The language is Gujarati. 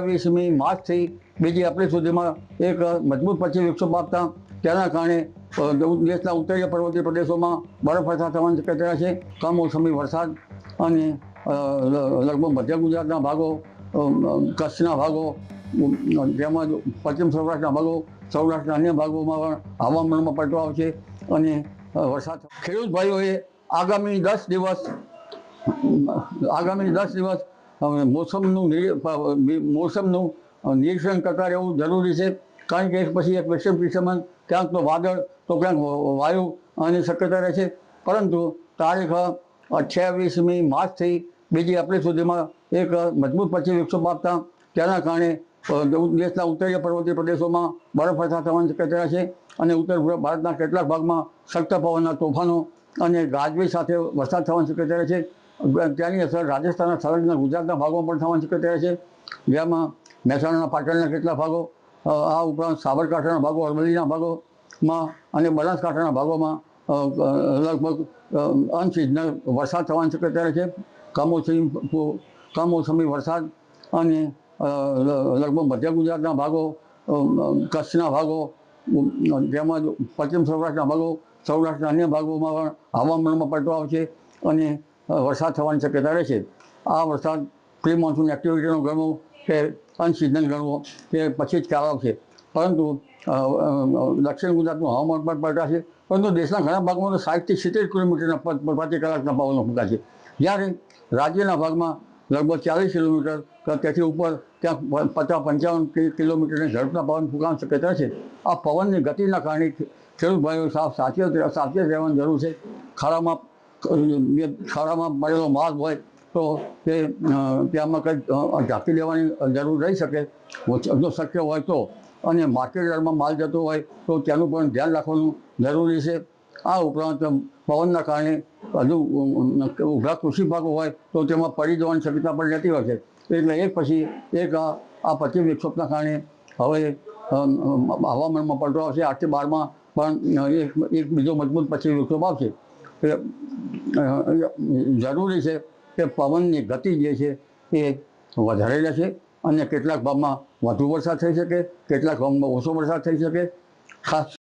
28મી માર્ચથી બીજી એપ્રિલ સુધીમાં એક મજબૂત પશ્ચિમ વિક્ષોભ આપતા તેના કારણે દેશના ઉત્તરીય પર્વતીય પ્રદેશોમાં બરફવર્ષા થવાની શક્યતા છે. કમોસમી વરસાદ અને લગભગ મધ્ય ગુજરાતના ભાગો, કચ્છના ભાગો, તેમજ પશ્ચિમ સૌરાષ્ટ્રના ભાગો, સૌરાષ્ટ્રના અન્ય ભાગોમાં પણ હવામાનમાં પલટો આવશે અને વરસાદ. ખેડૂત ભાઈઓએ આગામી 10 દિવસ મોસમનું નિરીક્ષણ કરતા રહેવું જરૂરી છે. કારણ કે એક પછી એક વેસ્ટર્ન ડિસ્ટર્બન્સ, ક્યાંક તો વાદળ તો ક્યાંક વાયુ આની શક્યતા રહે છે. પરંતુ તારીખ 28મી માર્ચથી બીજી એપ્રિલ સુધીમાં એક મજબૂત પશ્ચિમ વિક્ષોભ આપતા તેના કારણે દેશના ઉત્તરીય પર્વતીય પ્રદેશોમાં બરફવર્ષા થવાની શક્યતા છે અને ઉત્તર ભારતના કેટલાક ભાગમાં સખ્ત પવનના તોફાનો અને ગાજવીજ સાથે વરસાદ થવાની શક્યતા છે. તેની અસર રાજસ્થાનના સંલગ્ન ગુજરાતના ભાગોમાં પણ થવાની શક્યતા છે, જેમાં મહેસાણાના પાટણના કેટલાક ભાગો, આ ઉપરાંત સાબરકાંઠાના ભાગો, અરવલ્લીના ભાગોમાં અને બનાસકાંઠાના ભાગોમાં લગભગ અનસિઝનલ વરસાદ થવાની શક્યતા છે. કમોસમી વરસાદ અને લગભગ મધ્ય ગુજરાતના ભાગો, કચ્છના ભાગો, તેમજ પશ્ચિમ સૌરાષ્ટ્રના ભાગો, સૌરાષ્ટ્રના અન્ય ભાગોમાં પણ હવામાનમાં પલટો આવશે અને વરસાદ થવાની શક્યતા રહેશે. આ વરસાદ પ્રી મોન્સૂન એક્ટિવિટીનો ગણવો કે અનસિઝનલ ગણવો તે પછી જ ખ્યાલ આવશે. પરંતુ દક્ષિણ ગુજરાતનું હવામાન પણ પલટાશે. પરંતુ દેશના ઘણા ભાગમાં તો 60 થી 70 કિલોમીટરના પ્રતિ કલાકના પવનો ફૂંકાશે, જ્યારે રાજ્યના ભાગમાં લગભગ 40 કિલોમીટર તેથી ઉપર ત્યાં 50-55 કિલોમીટરની ઝડપના પવન ફૂંકાવાની શક્યતા છે. આ પવનની ગતિના કારણે ખેડૂત ભાઈઓ સાવચેત રહેવાની જરૂર છે. ખાડામાં પડેલો માલ હોય તો તે ત્યાંમાં કંઈક ઢાંકી લેવાની જરૂર રહી શકે જો શક્ય હોય તો, અને માર્કેટ યાર્ડમાં માલ જતો હોય તો તેનું પણ ધ્યાન રાખવાનું જરૂરી છે. આ ઉપરાંત પવનના કારણે હજુ ઉભા કૃષિ પાકો હોય તો તેમાં પડી જવાની શક્યતા પણ રહેતી હોય છે. એટલે એક પછી એક આ પશ્ચિમ વિક્ષોભના કારણે હવે હવામાનમાં પલટો આવશે. 8 થી 12માં પણ એક બીજો મજબૂત પશ્ચિમ વિક્ષોભ આવશે. જરૂરી છે કે પવનની ગતિ જે છે એ વધારે રહેશે અને કેટલાક ભાગમાં વધુ વરસાદ થઈ શકે, કેટલાક ભાગમાં ઓછો વરસાદ થઈ શકે. ખાસ